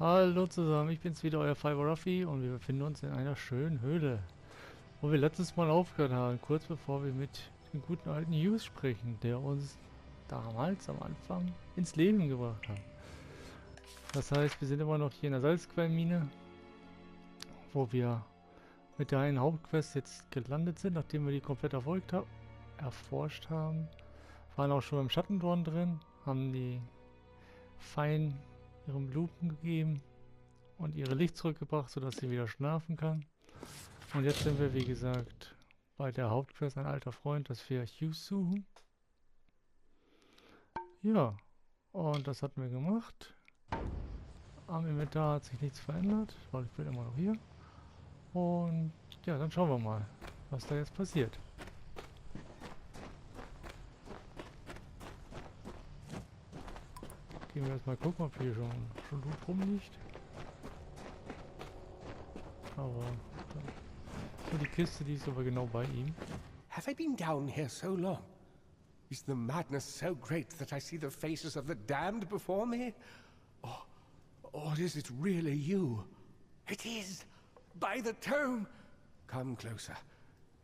Hallo zusammen, ich bin's wieder, euer Fireball-Ruffy und wir befinden uns in einer schönen Höhle, wo wir letztes Mal aufgehört haben, kurz bevor wir mit dem guten alten Hughes sprechen, der uns damals am Anfang ins Leben gebracht hat. Das heißt, wir sind immer noch hier in der Salzquellmine, wo wir mit der einen Hauptquest jetzt gelandet sind, nachdem wir die komplett erforscht haben. Waren auch schon beim Schattendorn drin, haben die fein ihrem Blumen gegeben und ihre Licht zurückgebracht, sodass sie wieder schlafen kann. Und jetzt sind wir, wie gesagt, bei der Hauptquest ein alter Freund, dass wir Hughes suchen. Ja, und das hatten wir gemacht. Am Inventar hat sich nichts verändert, weil ich bin immer noch hier. Und ja, dann schauen wir mal, was da jetzt passiert. Gehen wir erstmal gucken, ob hier schon Loot rumliegt. Aber so die Kiste, die ist aber genau bei ihm. Have I been down here so long? Is the madness so great that I see the faces of the damned before me? Or is it really you? It is! By the tome! Come closer.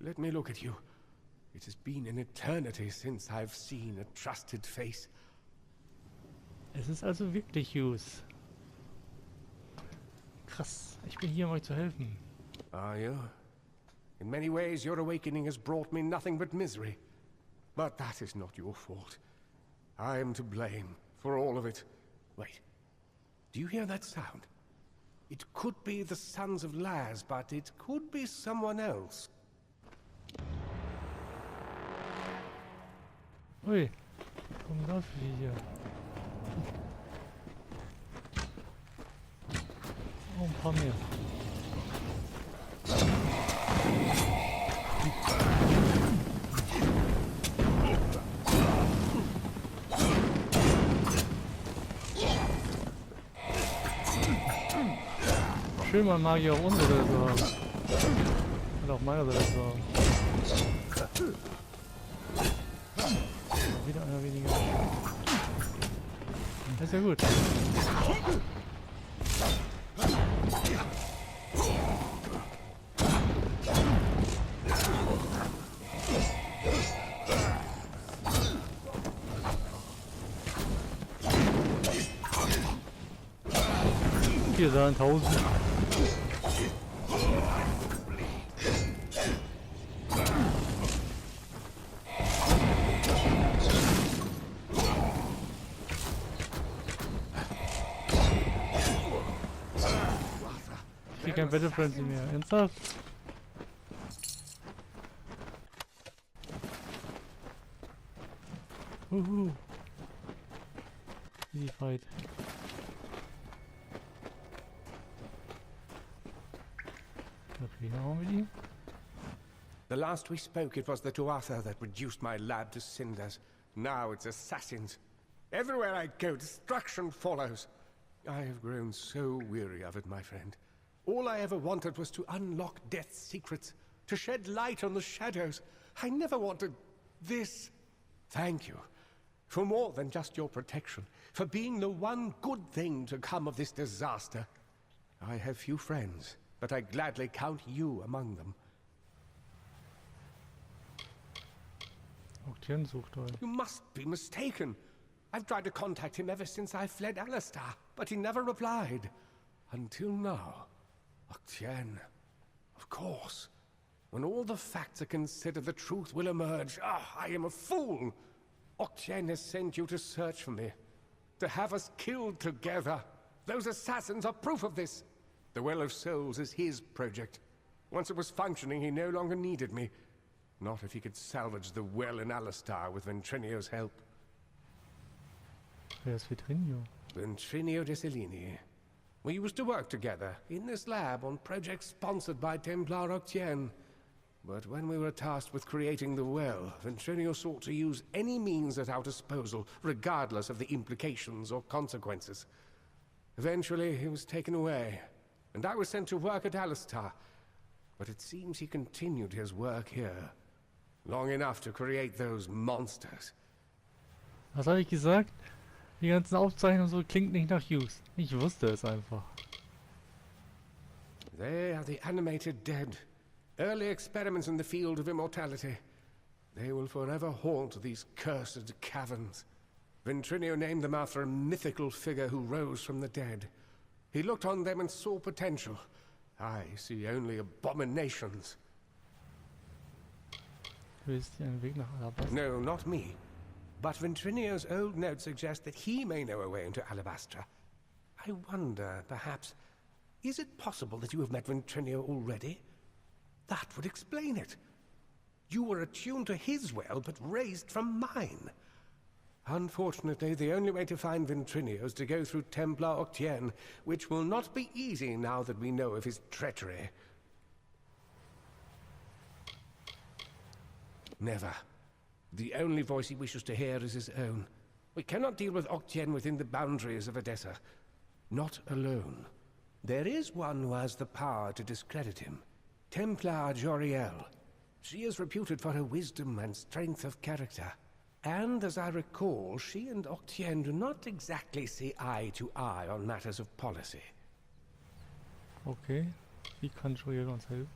Let me look at you. It has been an eternity since I've seen a trusted face. Es ist also wirklich Hughes. Krass, ich bin hier, um euch zu helfen. Are you? In many ways, your awakening has brought me nothing but misery. But that is not your fault. I am to blame for all of it. Wait, do you hear that sound? It could be the Sons of Laz, but it could be someone else. Ui, kommen dafür hier. Oh, ein paar mehr. Schön mal Magie auf unserer Seite zu haben. Und auf meiner Seite zu haben. Wieder einer weniger. Das ist ja gut. Hier sind 1000. Ich krieg kein Battle Frenzy mehr. Ernsthaft? Easy fight. The last we spoke, it was the Tuatha that reduced my lab to cinders. Now it's assassins. Everywhere I go, destruction follows. I have grown so weary of it, my friend. All I ever wanted was to unlock death's secrets, to shed light on the shadows. I never wanted this. Thank you for more than just your protection, for being the one good thing to come of this disaster. I have few friends, but I gladly count you among them. You must be mistaken. I've tried to contact him ever since I fled Alistar, but he never replied. Until now. Octien. Of course. When all the facts are considered, the truth will emerge. I am a fool. Octien has sent you to search for me. To have us killed together. Those assassins are proof of this. The Well of Souls is his project. Once it was functioning, he no longer needed me. Not if he could salvage the well in Alistar with Ventrinio's help. Wer ist Ventrinio? Ventrinio de Cellini. We used to work together in this lab on projects sponsored by Templar Octien. But when we were tasked with creating the well, Ventrinio sought to use any means at our disposal, regardless of the implications or consequences. Eventually, he was taken away, and I was sent to work at Alistar. But it seems he continued his work here. Long enough to create those monsters. Was habe ich gesagt? Die ganzen Aufzeichnungen so klingt nicht nach Hughes. Ich wusste es einfach. They are the animated dead. Early experiments in the field of immortality. They will forever haunt these cursed caverns. Ventrinio named them after a mythical figure who rose from the dead. He looked on them and saw potential. I see only abominations. Wisst ihr einen Weg nach Alabasta? No, not me. But Ventrinio's old notes suggest that he may know a way into Alabastra. I wonder, perhaps, is it possible that you have met Ventrinio already? That would explain it. You were attuned to his well, but raised from mine. Unfortunately, the only way to find Ventrinio is to go through Templar Octien, which will not be easy now that we know of his treachery. Never. The only voice he wishes to hear is his own. We cannot deal with Octien within the boundaries of Edessa. Not alone. There is one who has the power to discredit him. Templar Joriel. She is reputed for her wisdom and strength of character. And as I recall, she and Octien do not exactly see eye to eye on matters of policy. Okay. Wie kann Juriel uns helfen?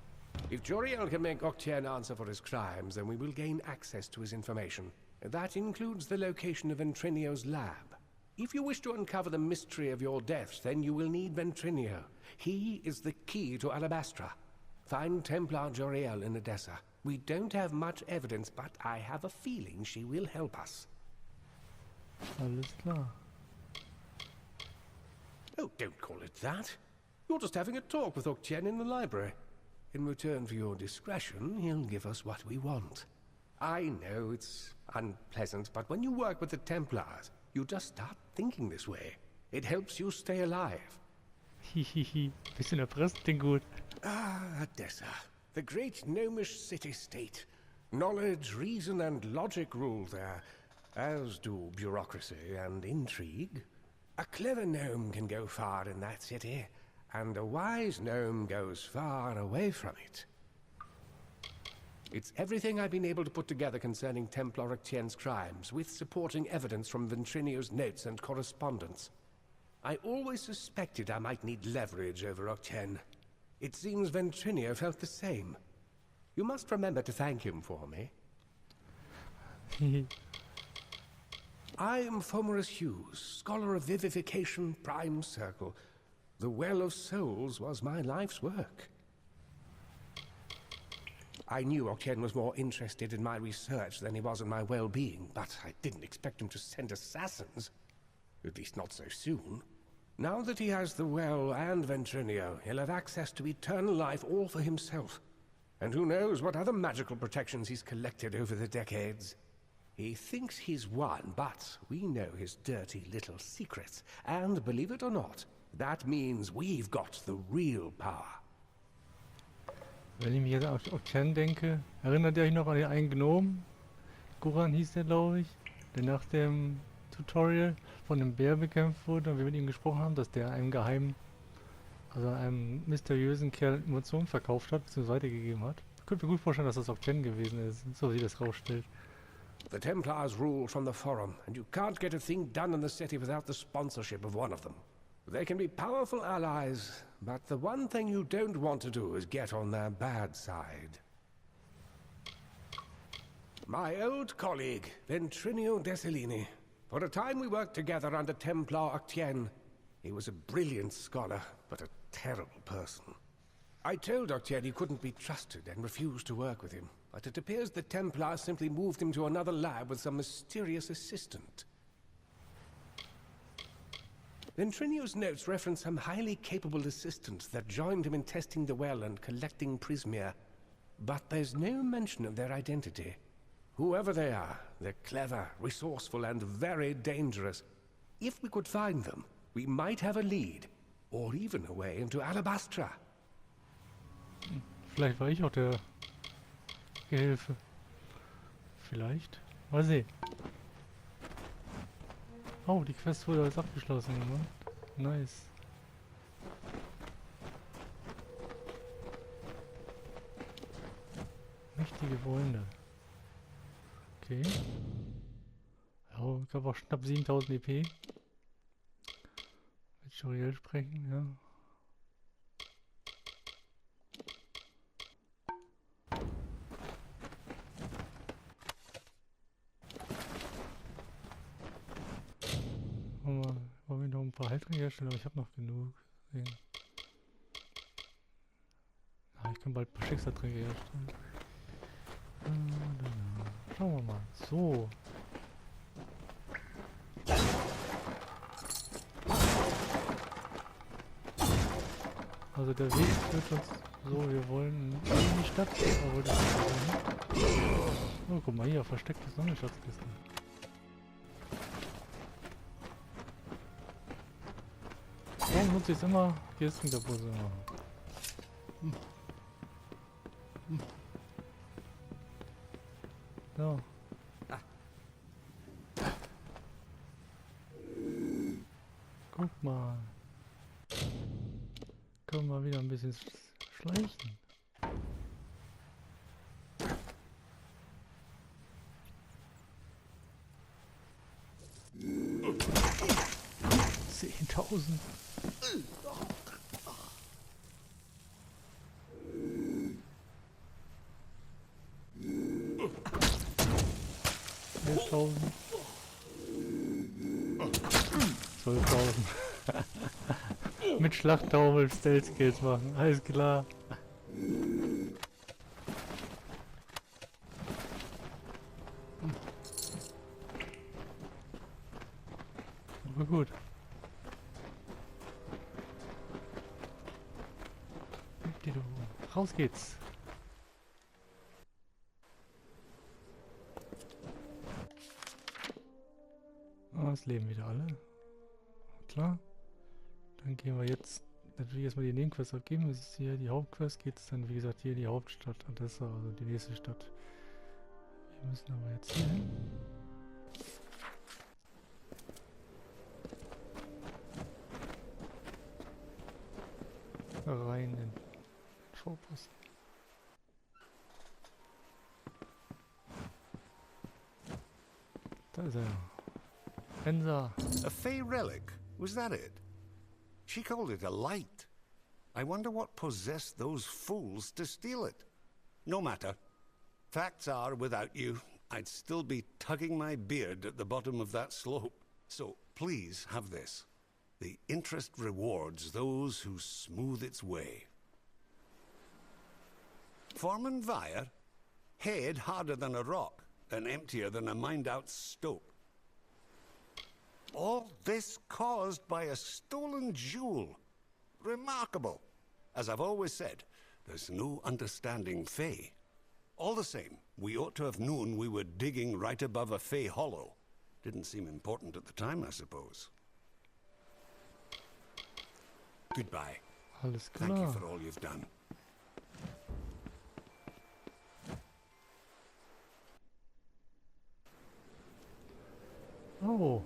If Joriel can make Octien answer for his crimes, then we will gain access to his information. That includes the location of Ventrinio's lab. If you wish to uncover the mystery of your deaths, then you will need Ventrinio. He is the key to Alabastra. Find Templar Joriel in Edessa. We don't have much evidence, but I have a feeling she will help us. Alles klar. Oh, don't call it that. You're just having a talk with Octien in the library. In return for your discretion, he'll give us what we want. I know it's unpleasant, but when you work with the Templars, you just start thinking this way. It helps you stay alive. Hihihi. Bisschen erpresst, klingt gut. Ah, Edessa. The great gnomish city-state. Knowledge, reason, and logic rule there, as do bureaucracy and intrigue. A clever gnome can go far in that city, and a wise gnome goes far away from it. It's everything I've been able to put together concerning Templar Octien's crimes, with supporting evidence from Ventrinio's notes and correspondence. I always suspected I might need leverage over Octien. It seems Ventrinio felt the same. You must remember to thank him for me. I am Fomerus Hughes, scholar of vivification, prime circle. The Well of Souls was my life's work. I knew Octien was more interested in my research than he was in my well-being, but I didn't expect him to send assassins. At least not so soon. Now that he has the Well and Ventrinio, he'll have access to eternal life all for himself. And who knows what other magical protections he's collected over the decades. He thinks he's won, but we know his dirty little secrets. And believe it or not, that means we've got the real power. Wenn ich mich jetzt an Octien denke, erinnert ihr euch noch an den einen Gnom? Guran hieß der, glaube ich, der nach dem Tutorial von dem Bär bekämpft wurde und wir mit ihm gesprochen haben, dass der einem geheimen, also einem mysteriösen Kerl Emotionen verkauft hat, bzw. weitergegeben hat. Ich könnte mir gut vorstellen, dass das Octien gewesen ist, so wie das rausstellt. The Templars rule from the Forum, and you can't get a thing done in the city without the sponsorship of one of them. They can be powerful allies, but the one thing you don't want to do is get on their bad side. My old colleague, Ventrinio Desilini. For a time we worked together under Templar Octien. He was a brilliant scholar, but a terrible person. I told Octien he couldn't be trusted and refused to work with him, but it appears the Templars simply moved him to another lab with some mysterious assistant. Ventrinio's notes reference some highly capable assistants that joined him in testing the well and collecting Prismia, but there's no mention of their identity. Whoever they are, they're clever, resourceful, and very dangerous. If we could find them, we might have a lead, or even a way into Alabastra. Vielleicht war ich auch der Gehilfe. Vielleicht. Mal sehen. Oh, die Quest wurde jetzt abgeschlossen, Mann. Nice. Mächtige Freunde. Okay. Ja, ich habe auch knapp 7000 EP. Tutorial sprechen, ja. Wollen wir noch ein paar Haltungen herstellen, aber ich habe noch genug. Ich kann bald ein paar Schicksalträger herstellen. Schauen wir mal. So. Also der Weg führt uns so, wir wollen in die Stadt. Oh, guck mal hier, versteckt ist noch eine Schatzkiste. Warum nutze ich es immer? Kisten kaputt zu machen. So. Guck mal. Können wir wieder ein bisschen schleichen. Zehntausend. Tausend. 12.000. Mit Schlachttaumel Stealth Skills machen, alles klar. Aber gut. Raus geht's. Das leben wieder alle. Klar. Dann gehen wir jetzt natürlich erstmal die Nebenquest abgeben. Das ist hier die Hauptquest. Geht es dann, wie gesagt, hier in die Hauptstadt. Odessa, also die nächste Stadt. Wir müssen aber jetzt hier hin. Rein in den Vorposten. Da ist er. Ensa. A Fey relic? Was that it? She called it a light. I wonder what possessed those fools to steal it. No matter. Facts are, without you, I'd still be tugging my beard at the bottom of that slope. So please have this. The interest rewards those who smooth its way. Foreman Vire? Head harder than a rock, and emptier than a mined-out stope. All this caused by a stolen jewel. Remarkable. As I've always said, there's no understanding Fey. All the same, we ought to have known we were digging right above a Fey hollow. Didn't seem important at the time, I suppose. Goodbye. Alles klar. Thank you for all you've done. Oh.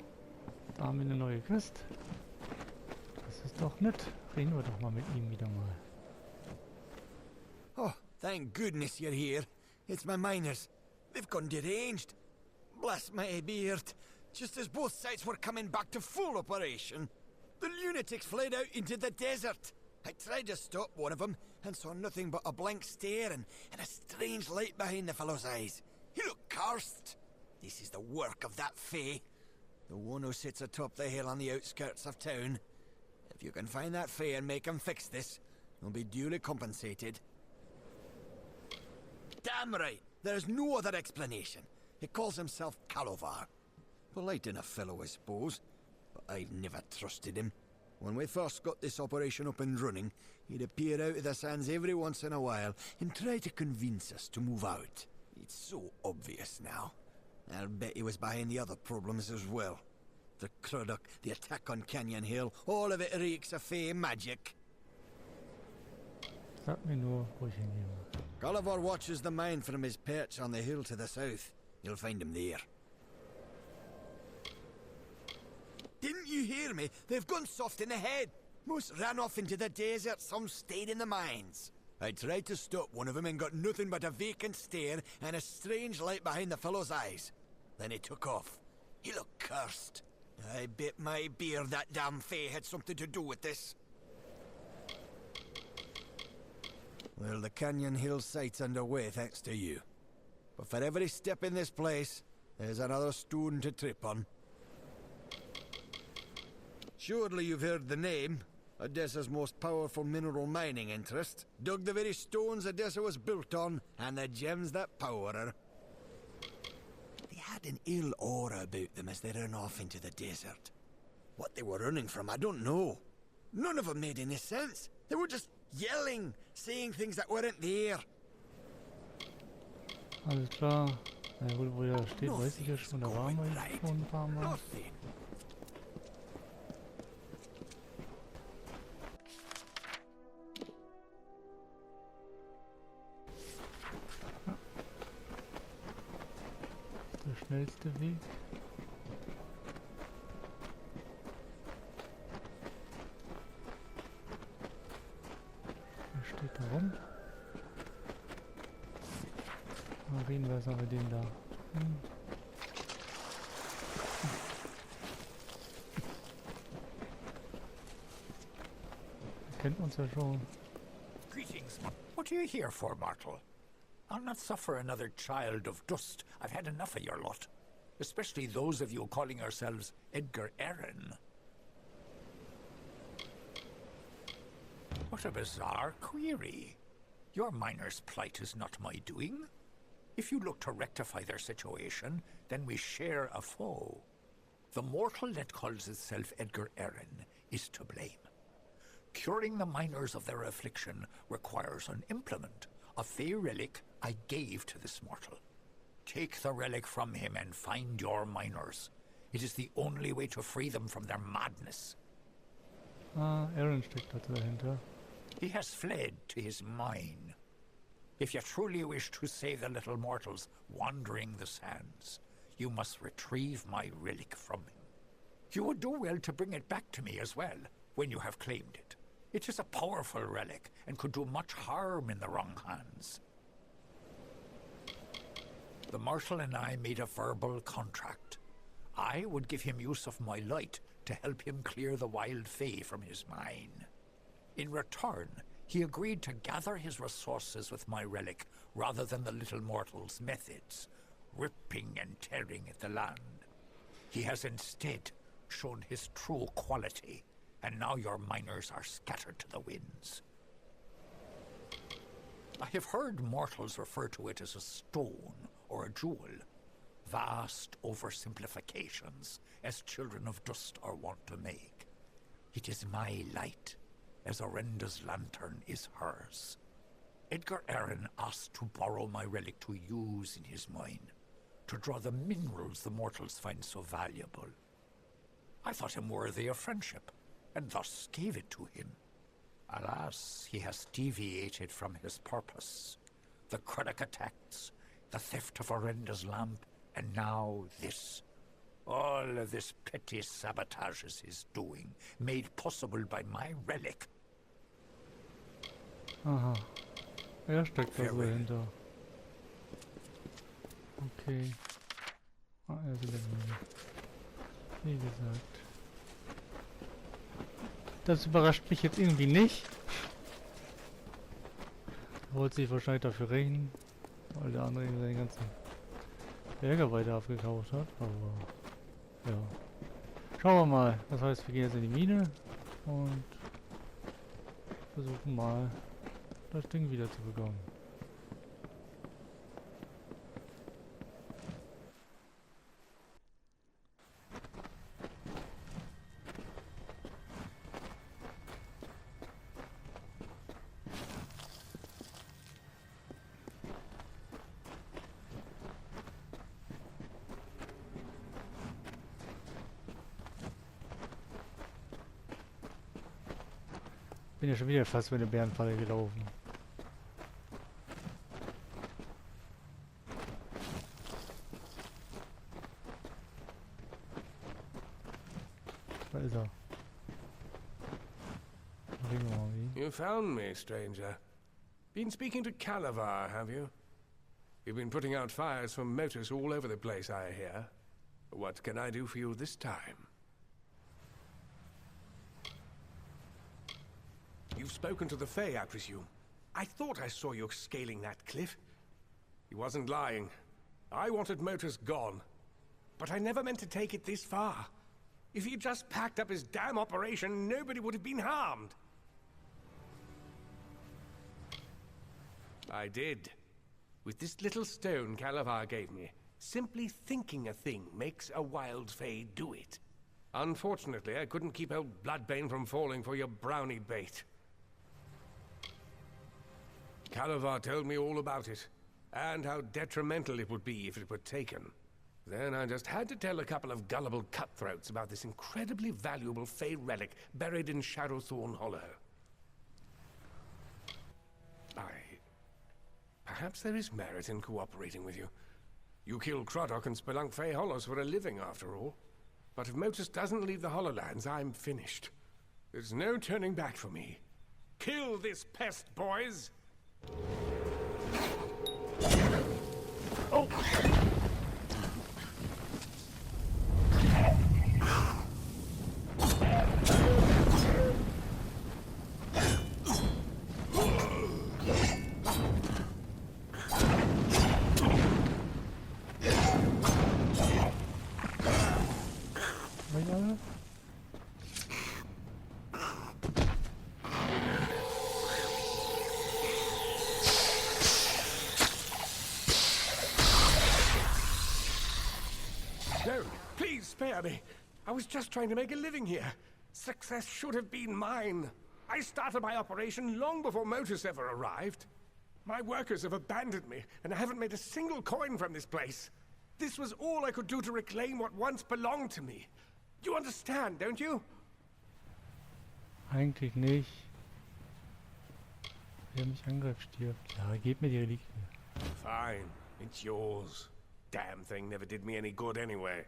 Da haben wir eine neue Quest. Das ist doch nett. Reden wir doch mal mit ihm wieder mal. Oh, thank goodness you're here. It's my miners. They've gone deranged. Bless my beard. Just as both sides were coming back to full operation, the lunatics fled out into the desert. I tried to stop one of them and saw nothing but a blank stare and a strange light behind the fellow's eyes. He looked cursed. This is the work of that Fey. The one who sits atop the hill on the outskirts of town. If you can find that Fey and make him fix this, he'll be duly compensated. Damn right! There's no other explanation. He calls himself Calovar. Polite enough fellow, I suppose, but I've never trusted him. When we first got this operation up and running, he'd appear out of the sands every once in a while and try to convince us to move out. It's so obvious now. I'll bet he was behind the other problems as well. The Cruduck, the attack on Canyon Hill, all of it reeks of Fey magic. Sag mir nur, wo ich hingehe. Gulliver watches the mine from his perch on the hill to the south. You'll find him there. Didn't you hear me? They've gone soft in the head. Most ran off into the desert, some stayed in the mines. I tried to stop one of them and got nothing but a vacant stare and a strange light behind the fellow's eyes. Then he took off. He looked cursed. I bet my beard that damn Fae had something to do with this. Well, the Canyon Hill site's underway thanks to you. But for every step in this place, there's another stone to trip on. Surely you've heard the name. Odessa's most powerful mineral mining interest. Dug the very stones Odessa was built on, and the gems that power her. They had an ill aura about them as they ran off into the desert. What they were running from, I don't know. None of them made any sense. They were just yelling, saying things that weren't there. Alles klar. Na gut, wo der steht, weiß ich ja schon. Da waren wir schon ein paar Mal. Nothing. Der schnellste Weg. Wer steht da rum? Marienwasser mit dem da. Er kennt uns ja schon. Greetings. What are you here for, mortal? I'll not suffer another child of dust. I've had enough of your lot. Especially those of you calling yourselves Edgar Allan. What a bizarre query. Your miner's plight is not my doing. If you look to rectify their situation, then we share a foe. The mortal that calls itself Edgar Allan is to blame. Curing the miners of their affliction requires an implement, a Fey relic I gave to this mortal. Take the relic from him and find your miners. It is the only way to free them from their madness. Ah, Aaron steckt da dahinter. He has fled to his mine. If you truly wish to save the little mortals wandering the sands, you must retrieve my relic from him. You would do well to bring it back to me as well, when you have claimed it. It is a powerful relic, and could do much harm in the wrong hands. The mortal and I made a verbal contract. I would give him use of my light to help him clear the wild Fae from his mine. In return, he agreed to gather his resources with my relic rather than the little mortal's methods, ripping and tearing at the land. He has instead shown his true quality, and now your miners are scattered to the winds. I have heard mortals refer to it as a stone or a jewel. Vast oversimplifications, as children of dust are wont to make. It is my light, as Orenda's lantern is hers. Edgar Allan asked to borrow my relic to use in his mine, to draw the minerals the mortals find so valuable. I thought him worthy of friendship, and thus gave it to him. Alas, he has deviated from his purpose. The Krennic attacks, the theft of Orenda's lamp, and now this. All of this petty sabotage is his doing, made possible by my relic. Aha. Er steckt da so dahinter. Okay. Ah, er will wie gesagt. Das überrascht mich jetzt irgendwie nicht. Er wollte sich wahrscheinlich dafür rächen, weil der andere ihm seinen ganzen Berger weiter abgekauft hat, aber ja. Schauen wir mal. Das heißt, wir gehen jetzt in die Mine und versuchen mal, das Ding wieder zu bekommen. Bin ja schon wieder fast mit der Bärenfalle gelaufen. Da ist er. You found me, stranger. Been speaking to Calavar, have you? You've been putting out fires from motors all over the place, I hear. What can I do for you this time? You've spoken to the Fae, I presume. I thought I saw you scaling that cliff. He wasn't lying. I wanted Motus gone. But I never meant to take it this far. If he'd just packed up his damn operation, nobody would have been harmed. I did. With this little stone Calavar gave me. Simply thinking a thing makes a wild Fae do it. Unfortunately, I couldn't keep old Bloodbane from falling for your brownie bait. Calavar told me all about it, and how detrimental it would be if it were taken. Then I just had to tell a couple of gullible cutthroats about this incredibly valuable Fae relic buried in Shadowthorn Hollow. Perhaps there is merit in cooperating with you. You kill Croddock and spelunk Fae Hollows for a living, after all. But if Motus doesn't leave the Hollowlands, I'm finished. There's no turning back for me. Kill this pest, boys! Oh! No, please spare me. I was just trying to make a living here. Success should have been mine. I started my operation long before Motus ever arrived. My workers have abandoned me, and I haven't made a single coin from this place. This was all I could do to reclaim what once belonged to me. You understand, don't you? Eigentlich nicht. Wer mich angreift, stirbt. Ja, gib mir die Reliquie. Fine, it's yours. Damn thing never did me any good anyway.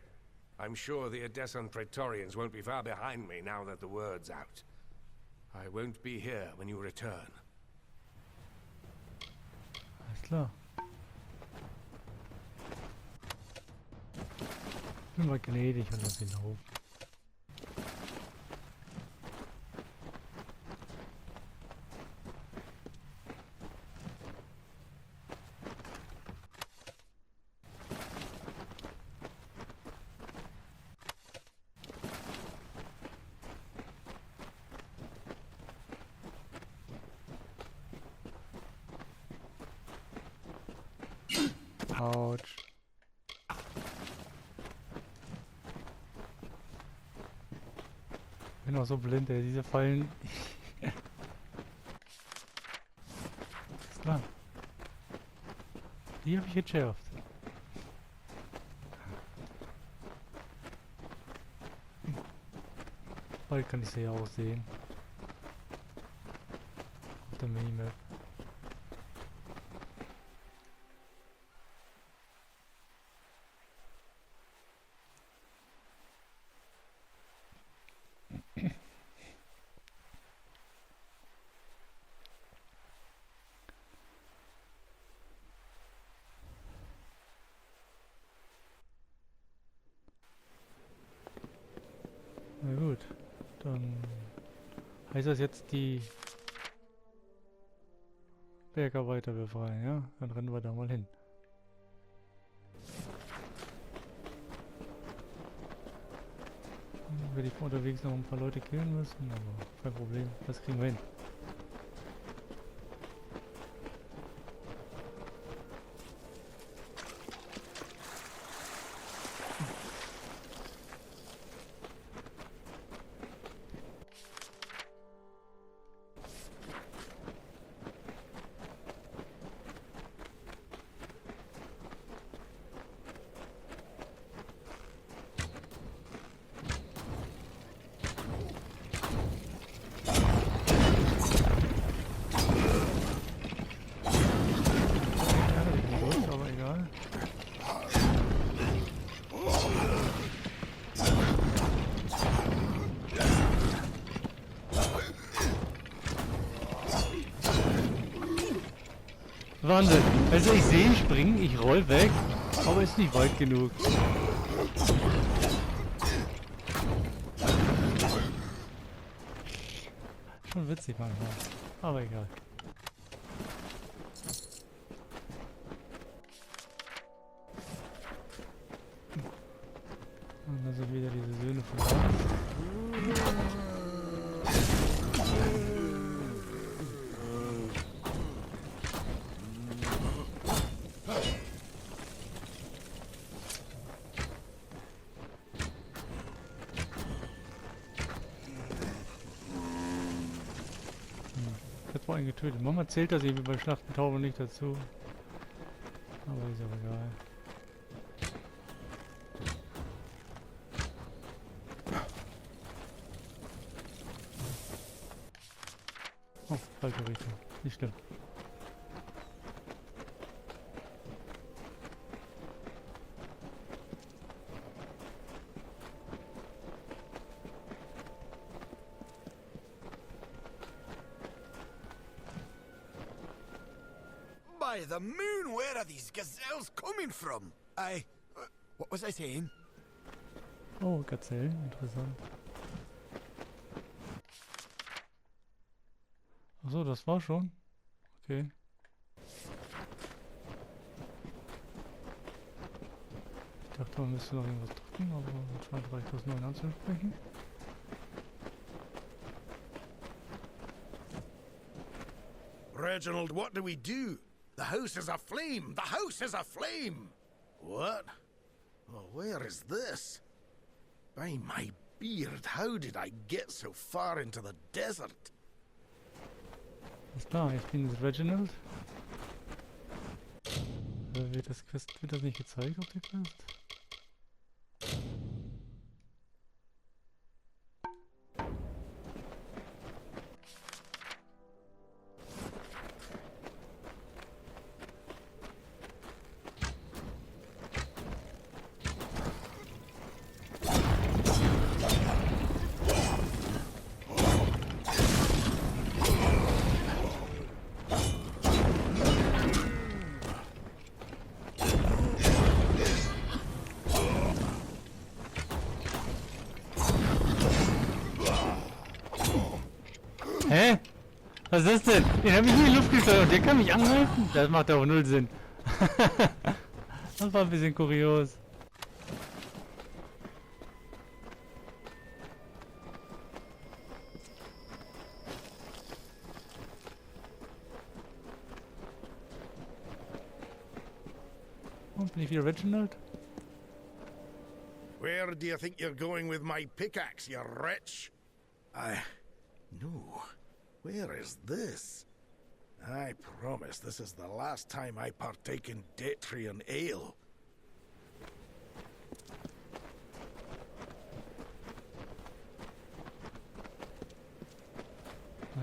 I'm sure the Odessan Praetorians won't be far behind me now that the word's out. I won't be here when you return. Alles klar. Bin mal gnädig und lass ihn laufen. Autsch. Bin auch so blind, ey, diese Fallen. Ist klar. Die habe ich entschärft. Bald kann ich sie ja auch sehen. Auf der Minimap. Na gut, dann heißt das jetzt die Bergarbeiter befreien, ja? Dann rennen wir da mal hin. Werde ich unterwegs noch ein paar Leute killen müssen, aber kein Problem, das kriegen wir hin. Wahnsinn. Also ich sehe ihn springen, ich roll weg, aber ist nicht weit genug. schon witzig manchmal. Aber egal. Und da sind wieder diese Söhne von da. Jetzt war einen getötet. Mama zählt das eben bei Schlachtentauben nicht dazu. Aber ist auch egal. Oh, falsche Richtung. Nicht schlimm. By the moon, where are these gazelles coming from? What was I saying? Oh, Gazellen, interessant. Achso, das war schon. Okay. Ich dachte, man müsste noch irgendwas drücken, aber anscheinend reicht das nur in anzusprechen. Reginald, what do we do? The house is aflame! The house is aflame! What? Oh, where is this? By my beard, how did I get so far into the desert? Ist klar, ich bin das Reginald. Wird das nicht gezeigt auf der Quest? Hä? Was ist das denn? Den habe ich in die Luft gesteuert und der kann mich angreifen? Das macht aber null Sinn. Das war ein bisschen kurios. Und bin ich wieder Reginald? Where do you think you're going with my pickaxe, you wretch? No. Where is this? I promise this is the last time I partake in Detrian ale.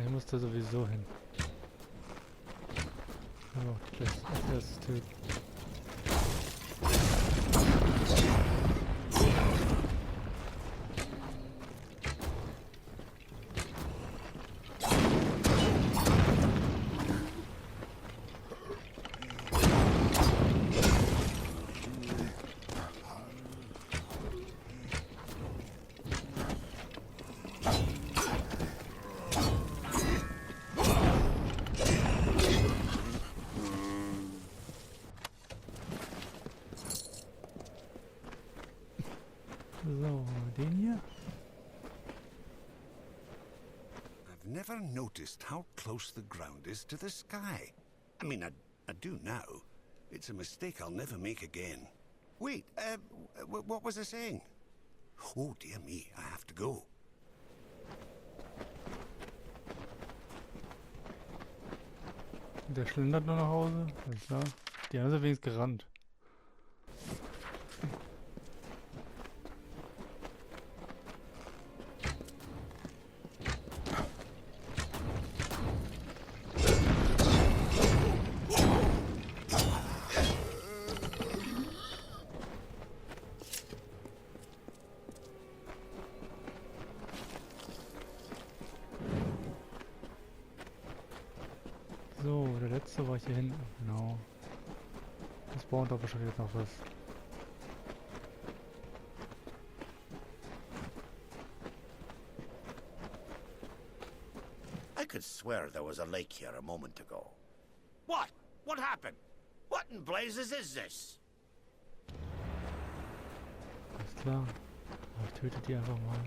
Ich muss da sowieso hin. Aber auch gleich als erstes töten. So, den hier. I've never noticed how close the ground is to the sky. I mean, I do now. It's a mistake I'll never make again. Wait, what was I saying? Oh, dear me, I have to go. Der schlendert nur nach Hause. Alles klar. Die haben wenigstens gerannt. So, der letzte war hier hinten. Genau. Das spawnt aber schon jetzt noch was. could swear there was a lake here a moment ago. What? What happened? What in blazes is this? Alles klar. Ich töte die einfach mal.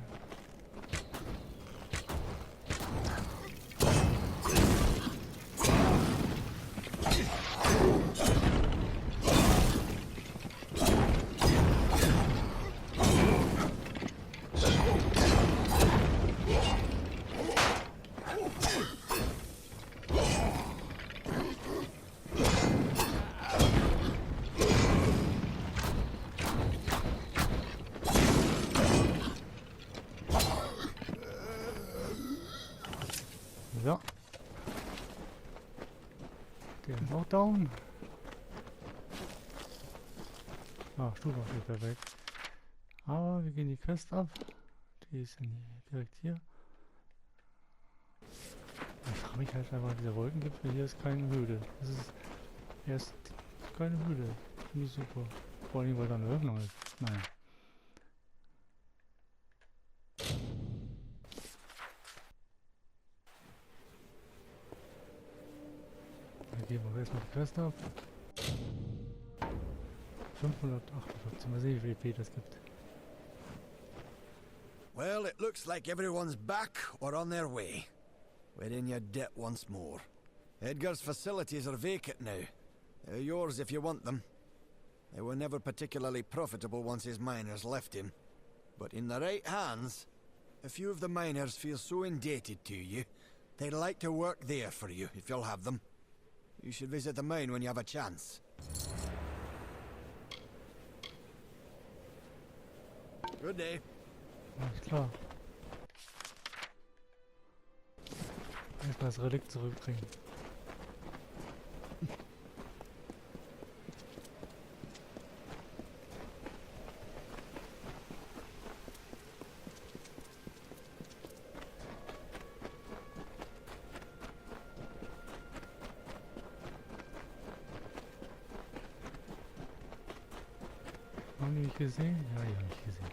So. Der ist auch down. Ah, Stufe steht perfekt. Aber wir gehen die Quest ab. Die ist direkt hier. Ich frage mich halt einfach, diese Wolkengipfel, hier ist keine Höhle. Das ist erst keine Höhle. Finde ich super. Vor allem, weil da eine Öffnung ist. Naja. Geben wir erstmal die Quest ab. 558. Mal sehen, wie viel EP das gibt. Well, it looks like everyone's back or on their way. We're in your debt once more. Edgar's facilities are vacant now. They're yours if you want them. They were never particularly profitable once his miners left him. But in the right hands, a few of the miners feel so indebted to you, they'd like to work there for you if you'll have them. You should visit the mine when you have a chance. Good day. Alles klar. Erstmal das Relikt zurückbringen. Haben die mich gesehen? Ja, die haben mich gesehen.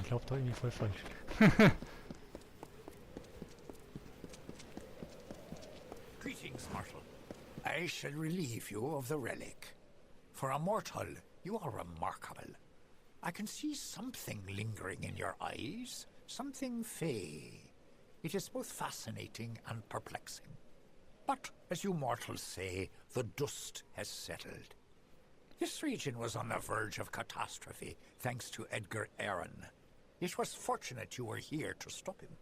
Ich glaube da irgendwie voll falsch. Greetings, mortal. I shall relieve you of the relic. For a mortal, you are remarkable. I can see something lingering in your eyes, something fey. It is both fascinating and perplexing. But, as you mortals say, the dust has settled. This region was on the verge of catastrophe, thanks to Edgar Aaron. It was fortunate you were here to stop him.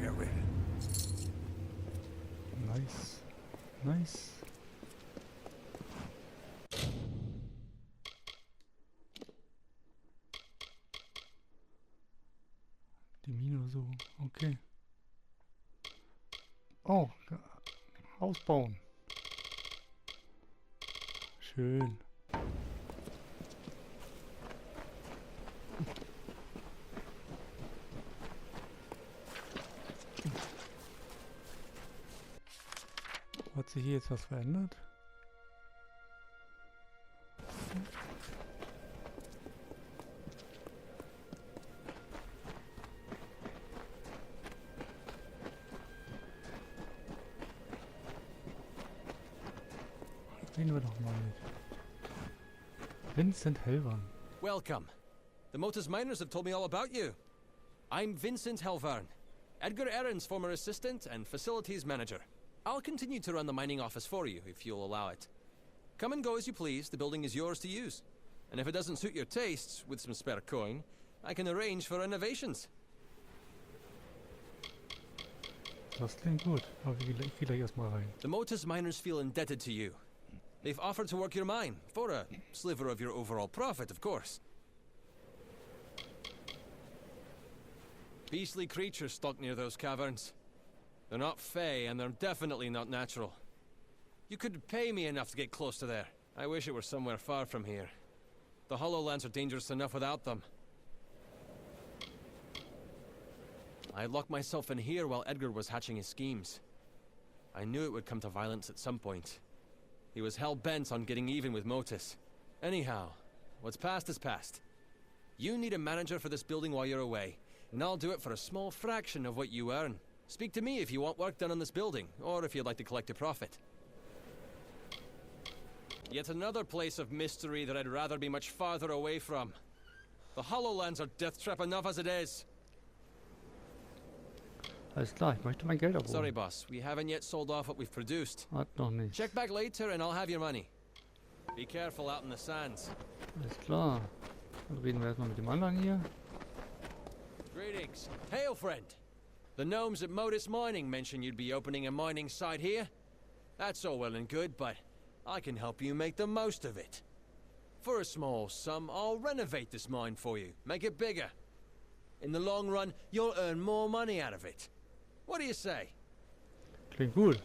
Farewell. Nice. Nice. Die Mine so. Okay. Oh, Haus bauen. Schön. Hat sich hier jetzt was verändert? Reden wir doch mal mit Vincent Helvern. Welcome. The Motus miners have told me all about you. I'm Vincent Helvarn, Edgar Aaron's former assistant and facilities manager. I'll continue to run the mining office for you, if you'll allow it. Come and go as you please, the building is yours to use. And if it doesn't suit your tastes, with some spare coin, I can arrange for renovations. Das klingt gut. Aber ich geh gleich erstmal rein. The Motus miners feel indebted to you. They've offered to work your mine, for a sliver of your overall profit, of course. Beastly creatures stalk near those caverns. They're not fey, and they're definitely not natural. You could pay me enough to get close to there. I wish it were somewhere far from here. The Hollowlands are dangerous enough without them. I locked myself in here while Edgar was hatching his schemes. I knew it would come to violence at some point. He was hell-bent on getting even with Motus. Anyhow, what's past is past. You need a manager for this building while you're away, and I'll do it for a small fraction of what you earn. Speak to me if you want work done on this building, or if you'd like to collect a profit. Yet another place of mystery that I'd rather be much farther away from. The Hollowlands are death trap enough as it is. Alles klar, ich möchte mein Geld abholen. Sorry, boss. We haven't yet sold off what we've produced. Hat noch nicht. Check back later and I'll have your money. Be careful out in the sands. Alles klar. Dann reden wir erstmal mit dem anderen hier. Greetings. Hail, friend. The gnomes at Modus Mining mentioned you'd be opening a mining site here. That's all well and good, but I can help you make the most of it. For a small sum, I'll renovate this mine for you, make it bigger. In the long run, you'll earn more money out of it. What do you say? Klingt gut.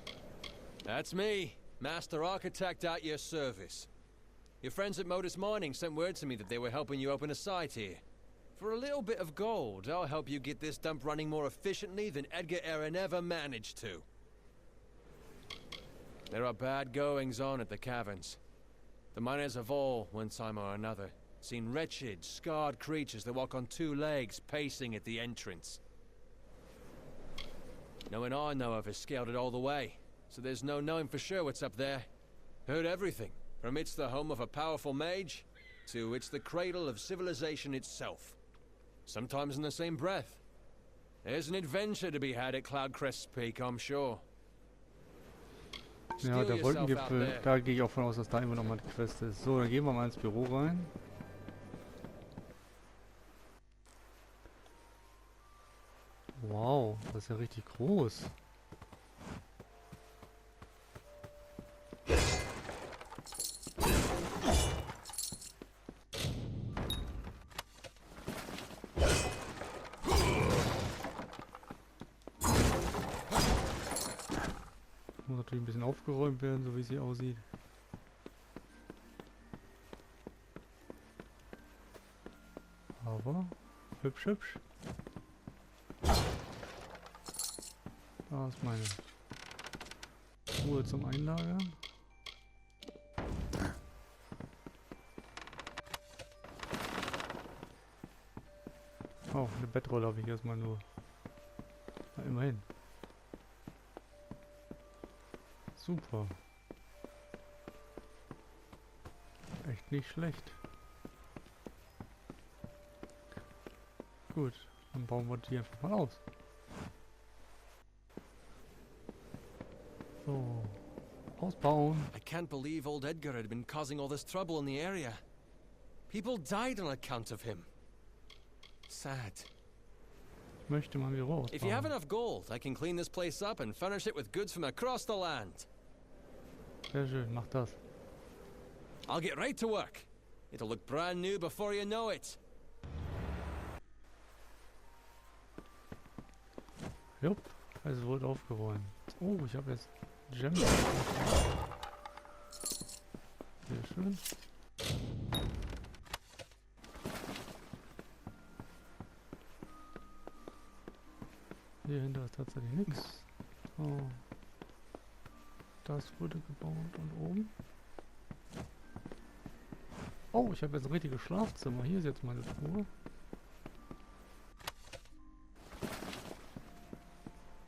That's me, Master Architect at your service. Your friends at Modus Mining sent word to me that they were helping you open a site here. For a little bit of gold, I'll help you get this dump running more efficiently than Edgar Aaron ever managed to. There are bad goings on at the caverns. The miners have all, one time or another, seen wretched, scarred creatures that walk on two legs pacing at the entrance. No one I know of has scaled it all the way, so there's no knowing for sure what's up there. Heard everything, from it's the home of a powerful mage, to it's the cradle of civilization itself. Sometimes in the same breath. There's an adventure to be had at Cloudcrest's Peak, I'm sure. Ja, der Wolkengipfel, da gehe ich auch von aus, dass da immer noch mal die Quest ist. So, dann gehen wir mal ins Büro rein. Wow, das ist ja richtig groß. Muss natürlich ein bisschen aufgeräumt werden, so wie sie aussieht. Aber hübsch, hübsch. Da ist meine Ruhe zum Einlagern. Oh, eine Bettrolle habe ich erstmal nur. Na, immerhin. Super. Echt nicht schlecht. Gut, dann bauen wir die einfach mal aus. So, ausbauen. I can't believe old Edgar had been causing all this trouble in the area. People died on account of him. Sad. Ich möchte mal wieder ausbauen. If you have enough gold, I can clean this place up and furnish it with goods from across the land. Sehr schön, mach das. I'll get right to work. It'll look brand new before you know it. Jupp, es wurde aufgeräumt. Oh, ich habe jetzt Gems. Sehr schön. Hier hinter ist tatsächlich nichts. Oh. Das wurde gebaut und oben. Oh, ich habe jetzt ein richtiges Schlafzimmer. Hier ist jetzt meine Truhe.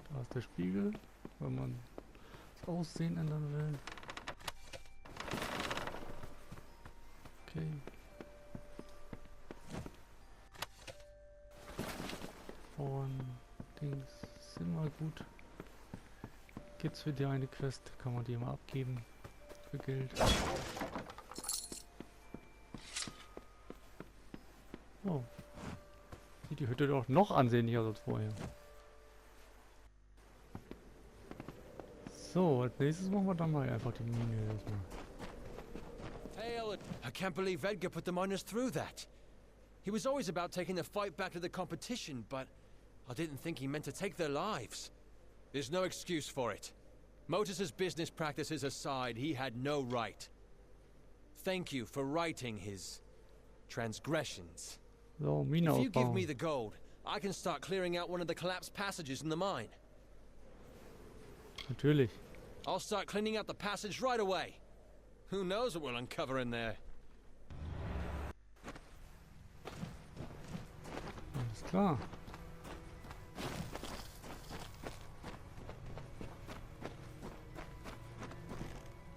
Da ist der Spiegel, wenn man das Aussehen ändern will. Okay. Und Dings sind mal gut. Gibt's für die eine Quest, kann man die mal abgeben für Geld. Oh. Sieht die Hütte doch noch ansehnlicher als vorher. So, als nächstes machen wir dann mal einfach die Mine erstmal. Tail, I can't believe Edgar put the miners through that. He was always about taking the fight back to the competition, but I didn't think he meant to take their lives. There's no excuse for it. Motus's business practices aside, he had no right. Thank you for righting his transgressions. So, Mine If you give ausbauen. me the gold, I can start clearing out one of the collapsed passages in the mine. Natürlich. I'll start cleaning out the passage right away. Who knows what we'll uncover in there? Alles klar.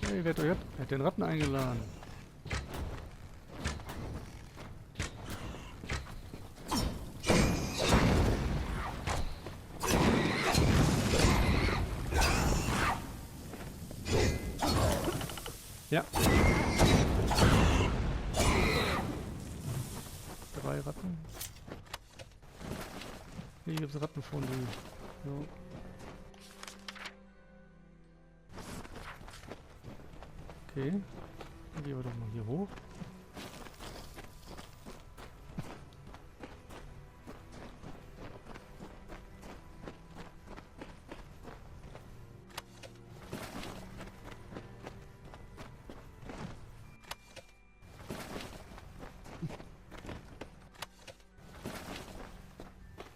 Hey, wer hat den Ratten eingeladen? Ja. 3 Ratten. Hier gibt es Rattenfondue. So. Okay. Dann gehen wir doch mal hier hoch.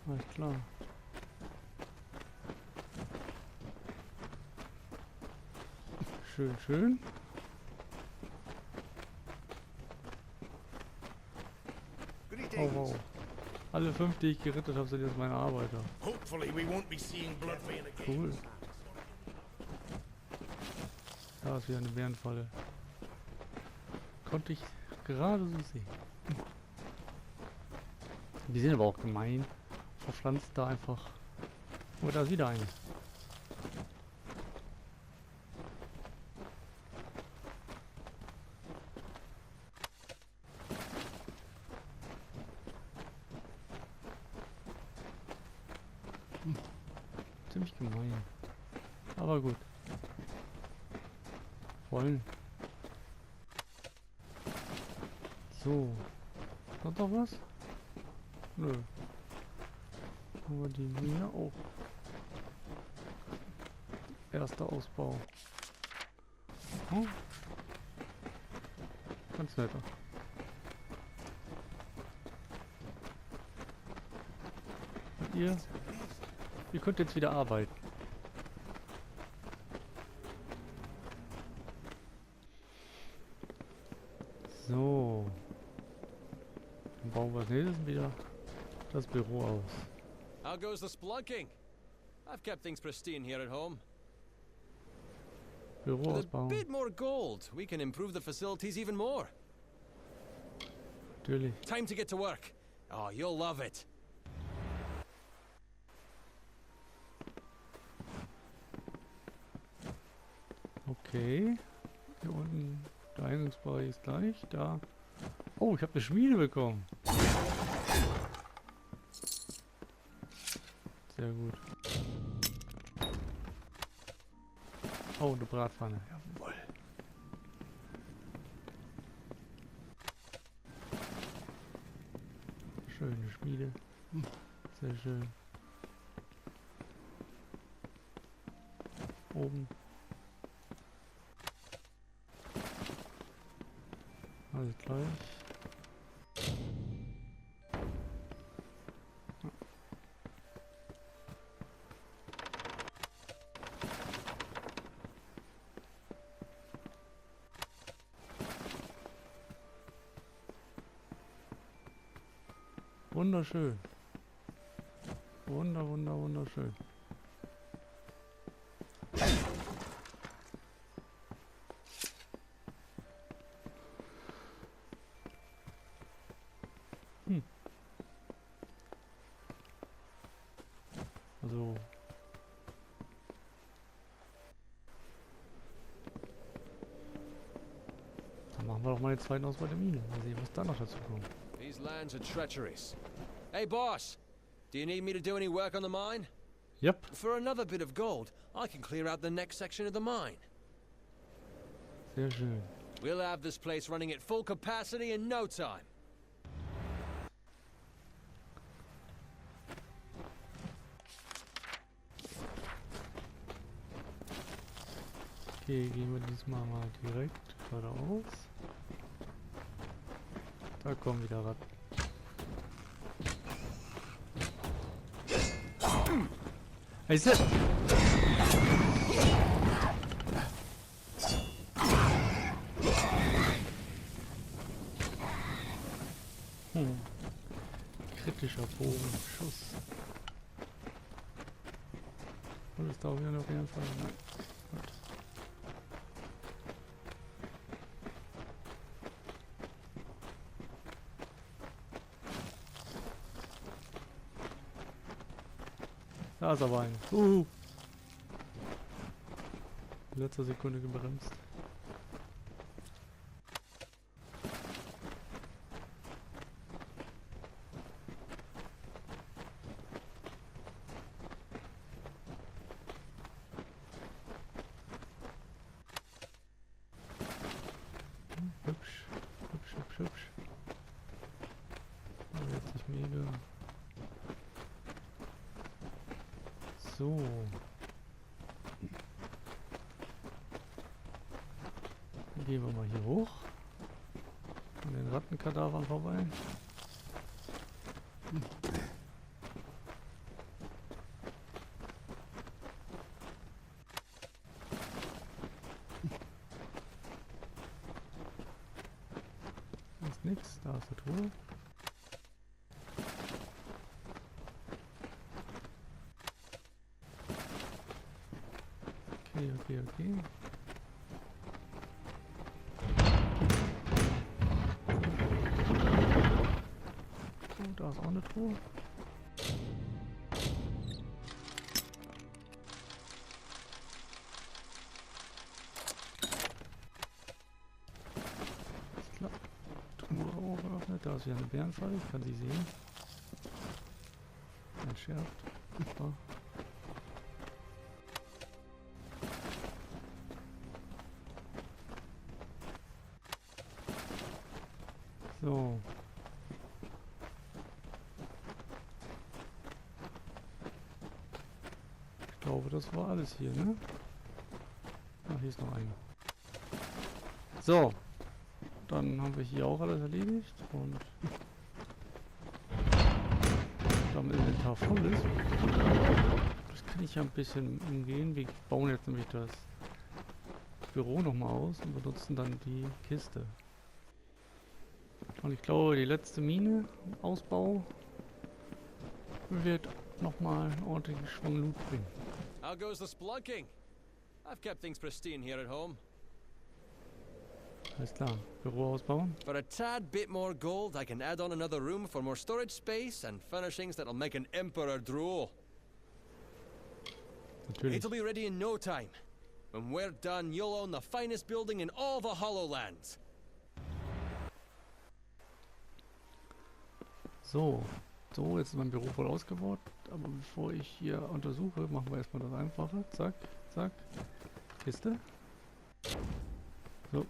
Alles klar. Schön, schön. Oh, wow. Alle 5, die ich gerettet habe, sind jetzt meine Arbeiter. Hopefully we won't be seeing Bloodvein again. Cool. Da ist wieder eine Bärenfalle. Konnte ich gerade so sehen. Die sind aber auch gemein. Verpflanzt da einfach. Oh, da ist wieder eine. Ziemlich gemein. Aber gut. Wollen. So. Hat noch was? Nö. Aber die Mine auch. Erster Ausbau. Oh. Ganz netter. Und ihr könnt jetzt wieder arbeiten. So. Dann bauen wir als nächstes wieder das Büro aus. How goes the splunking? I've kept things pristine here at home. Büro With a ausbauen. bit more gold, we can improve the facilities even more. Natürlich. Time to get to work. Oh, you'll love it. Okay. Hier unten, der Eingangsbereich ist gleich. Da. Oh, ich habe eine Schmiede bekommen. Sehr gut. Oh, eine Bratpfanne. Jawohl. Schöne Schmiede. Sehr schön. Oben. Alles gleich. Wunderschön. Wunderschön. Also. Dann machen wir doch mal den zweiten Ausbau der Mine. Mal sehen, was da noch dazu kommt. These lands are treacherous. Hey, boss! Do you need me to do any work on the mine? Yep. For another bit of gold, I can clear out the next section of the mine. Sehr schön. We'll have this place running at full capacity in no time. Okay, gehen wir diesmal mal direkt geradeaus. Da kommen wieder Ratten. Heiße! Kritischer Bogenschuss. Und es darf ja noch jeden Fall. Nein. Gut. Da ist aber ein. Letzte Sekunde gebremst. Hübsch, hübsch, hübsch, hübsch. Aber jetzt nicht mega. So. Dann gehen wir mal hier hoch. An den Rattenkadavern vorbei. Da ist nix, da ist eine Truhe. Okay. Oh, da ist auch eine Truhe. Ist klar. Truhe auch geöffnet. Da ist wieder eine Bärenfalle. Ich kann sie sehen. Entschärft. Super. So. Ich glaube, das war alles hier, ne? Ach, hier ist noch eine. So. Dann haben wir hier auch alles erledigt und da mein Inventar voll ist. Das kann ich ja ein bisschen umgehen. Wir bauen jetzt nämlich das Büro nochmal aus und benutzen dann die Kiste. Und ich glaube, die letzte Mine, Ausbau, wird nochmal einen ordentlichen Schwung Loot bringen. How goes the splunking? I've kept things pristine here at home. Alles klar, Büro ausbauen. For a tad bit more gold, I can add on another room for more storage space and furnishings that'll make an emperor drool. Natürlich. It'll be ready in no time. When we're done, you'll own the finest building in all the Hollowlands. So, jetzt ist mein Büro voll ausgebaut, aber bevor ich hier untersuche, machen wir erstmal das Einfache. Zack, zack, Kiste. So,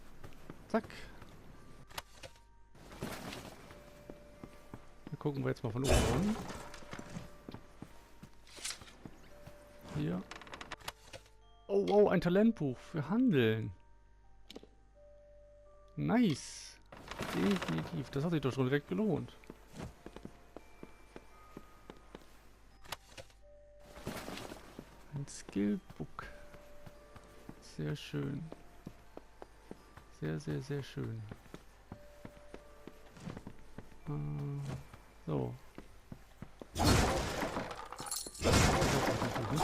zack. Dann gucken wir jetzt mal von oben an. Hier. Oh, wow, ein Talentbuch für Handeln. Nice. Definitiv, das hat sich doch schon direkt gelohnt. Ein Skillbook. Sehr schön. Sehr, sehr, sehr schön. So. Das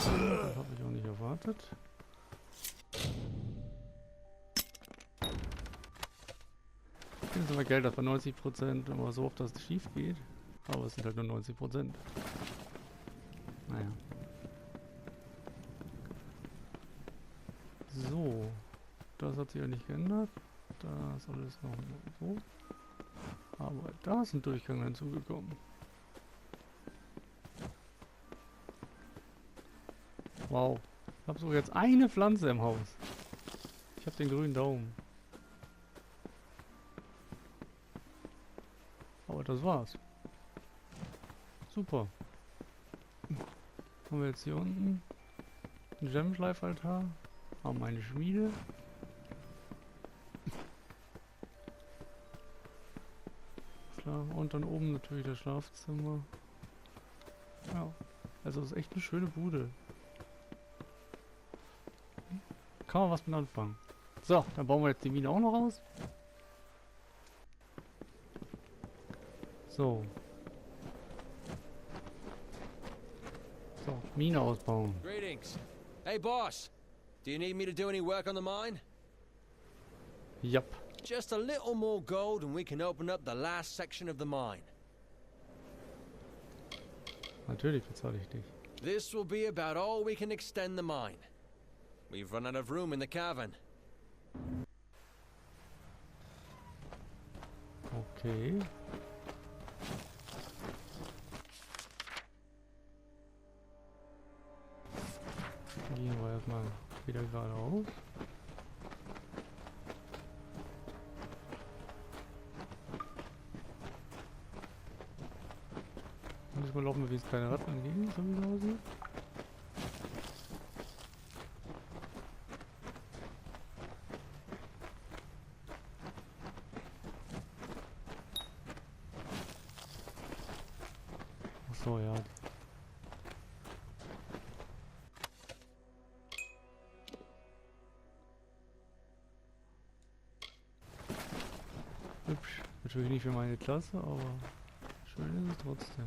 habe ich auch nicht erwartet. Ich finde es aber geil, dass bei 90% immer so oft das schief geht. Aber es sind halt nur 90%. Naja. So, das hat sich ja nicht geändert. Da ist alles noch so. Aber da ist ein Durchgang hinzugekommen. Wow. Ich habe sogar jetzt eine Pflanze im Haus. Ich habe den grünen Daumen. Aber das war's. Super. Haben wir jetzt hier unten einen Gemschleifaltar. Haben eine Schmiede. Klar. Und dann oben natürlich das Schlafzimmer. Ja. Also es ist echt eine schöne Bude. Kann man was mit anfangen. So, dann bauen wir jetzt die Mine auch noch aus. So. So, Mine ausbauen. Greetings. Hey, boss. Do you need me to do any work on the mine? Yep. Just a little more gold and we can open up the last section of the mine. Natürlich bezahle ich dich. This will be about all we can extend the mine. We've run out of room in the cavern. Okay. Gehen wir erstmal wieder geradeaus. Und diesmal laufen wir wie es keine Ratten entgegen, so wie es aussieht. Ach so, ja. Hübsch. Natürlich nicht für meine Klasse, aber schön ist es trotzdem.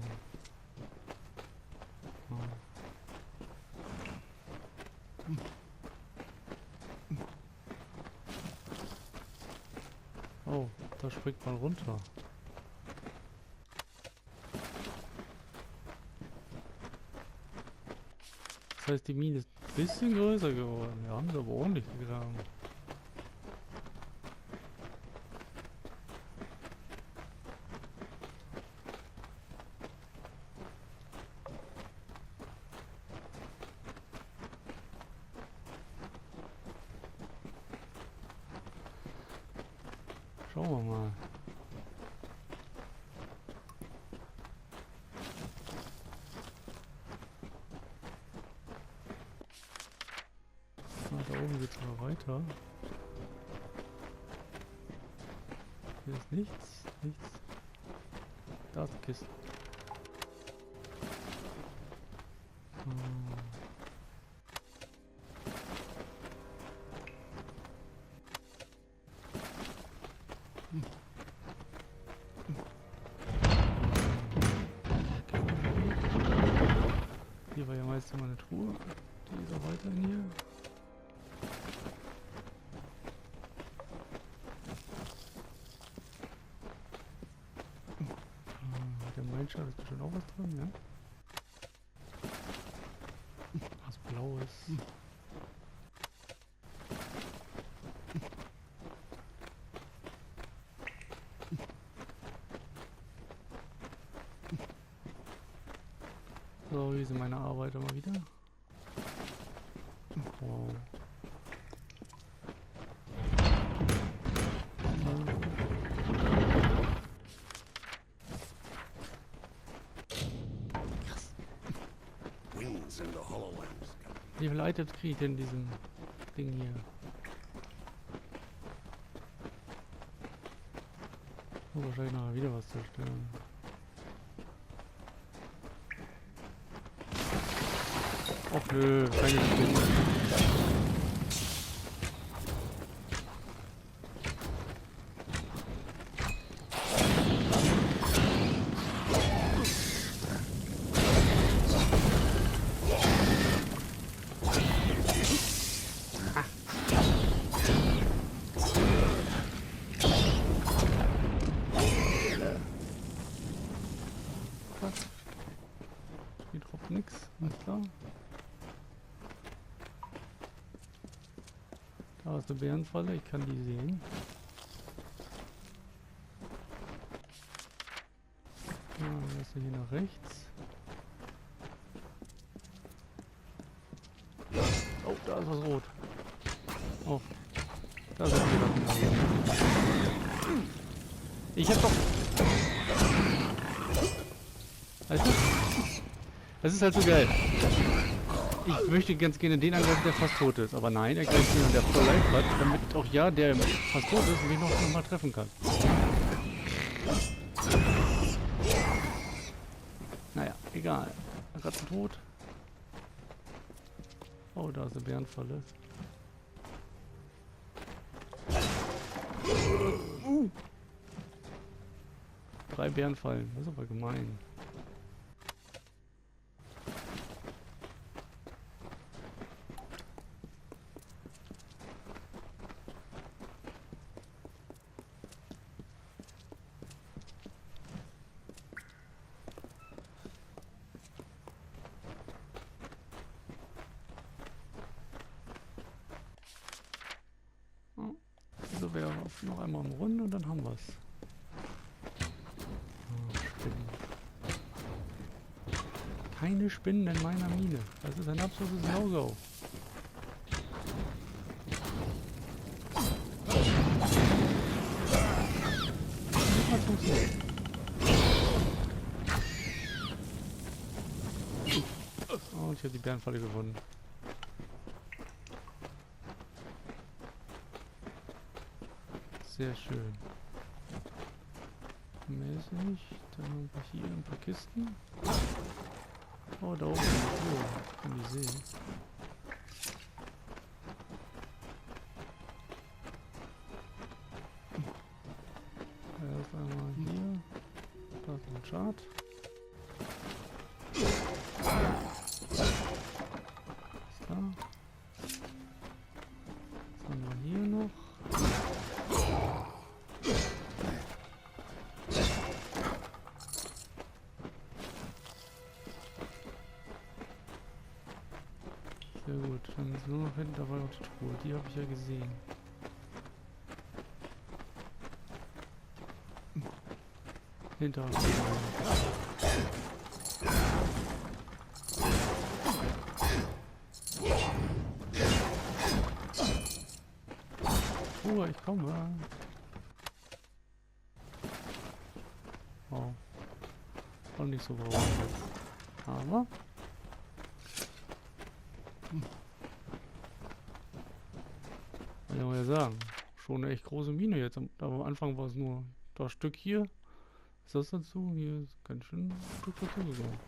Oh, da springt man runter. Das heißt, die Mine ist ein bisschen größer geworden. Wir haben sie aber ordentlich gegraben. Schauen wir mal. Da oben geht es mal weiter. Hier ist nichts, nichts. Da ist die Kiste. Hier war ja meist immer eine Truhe. Die ist auch weiterhin hier. Der Meilenstein ist bestimmt auch was drin, ja? Was Blaues. So, hier sind meine Arbeiter mal wieder. Wow. Wie viele Items kriege ich denn in diesem Ding hier? Oh, wahrscheinlich nachher wieder was zerstören. Och nö, keine Spinne. Hier drauf nix, alles klar. Da ist eine Bärenfalle, ich kann die sehen. Ja, dann ist hier nach rechts. da ist was rot. Oh, da sind die Waffen. Ich hab doch... Weißt du? Das ist halt so geil. Ich möchte ganz gerne den angreifen, der fast tot ist. Aber nein, er greift den, der voll Life hat, damit auch ja, der fast tot ist, mich noch mal treffen kann. Naja, egal. Ratten tot. Oh, da ist eine Bärenfalle. 3 Bärenfallen, das ist aber gemein. Also wäre noch einmal im Runde und dann haben wir es. Spinnen. Keine Spinnen in meiner Mine. Das ist ein absolutes No-Go. Das hat funktioniert. Und ich habe die Bärenfalle gewonnen. Sehr schön. Mehr ist nicht. Dann haben wir hier ein paar Kisten. Oh, da oben ist eine Tür. Ich kann die sehen. Erst einmal hier. Da ist ein Chart. Ist da. Was haben wir hier noch? Sehr gut, dann ist nur noch hinten dabei auch die Truhe, die habe ich ja gesehen. Hinter uns. Truhe, ich komme. Wow. Und nicht so braun. Aber was soll man ja sagen, schon eine echt große Mine jetzt. Aber am Anfang war es nur das Stück hier. Ist das dazu? Hier ist ganz schön ein Stück dazu gegangen.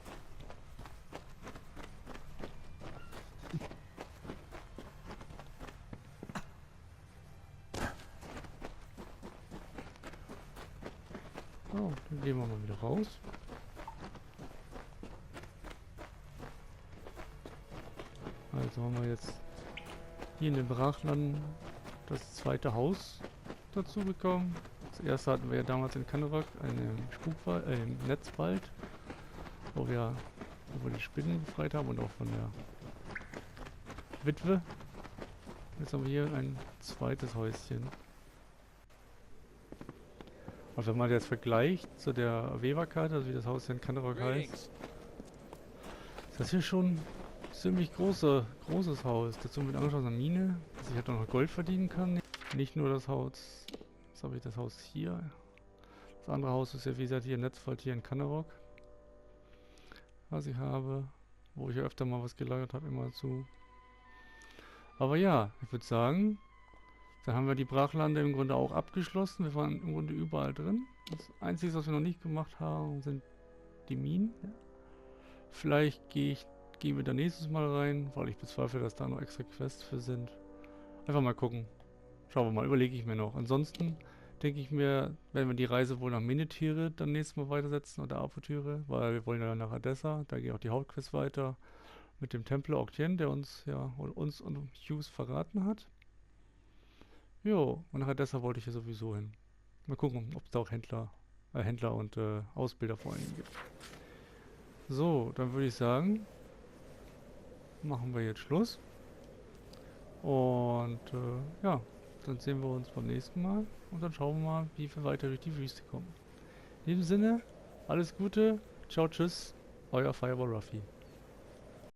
So, dann gehen wir mal wieder raus. Also haben wir jetzt hier in den Brachlanden das zweite Haus dazu bekommen. Das erste hatten wir ja damals in Kanerak, einem Spukwald, im Netzwald, wo wir die Spinnen befreit haben und auch von der Witwe. Jetzt haben wir hier ein zweites Häuschen. Und wenn man jetzt vergleicht zu der Weberkarte, also wie das Haus hier in Kanerak heißt, ist das hier schon ziemlich großes Haus. Dazu mit angeschlossener Mine, dass ich halt auch noch Gold verdienen kann. Nicht nur das Haus, jetzt habe ich das Haus hier. Das andere Haus ist ja wie gesagt hier im Netzwald hier in Kanerak. Was ich habe, wo ich ja öfter mal was gelagert habe, immer zu. Aber ja, ich würde sagen, dann haben wir die Brachlande im Grunde auch abgeschlossen. Wir waren im Grunde überall drin. Das Einzige, was wir noch nicht gemacht haben, sind die Minen. Ja. Vielleicht gehen wir da nächstes Mal rein, weil ich bezweifle, dass da noch extra Quests für sind. Einfach mal gucken. Schauen wir mal, überlege ich mir noch. Ansonsten denke ich mir, werden wir die Reise wohl nach Minetiere dann nächstes Mal weitersetzen oder Apotüre, weil wir wollen ja nach Odessa, da geht auch die Hauptquest weiter mit dem Templer Octien, der uns und Hughes verraten hat. Jo, und nach Odessa wollte ich ja sowieso hin. Mal gucken, ob es da auch Händler und Ausbilder vor allem gibt. So, dann würde ich sagen, machen wir jetzt Schluss. Und ja, dann sehen wir uns beim nächsten Mal und dann schauen wir mal, wie wir weiter durch die Wüste kommen. In diesem Sinne, alles Gute, ciao, tschüss, euer Fireball-Ruffy.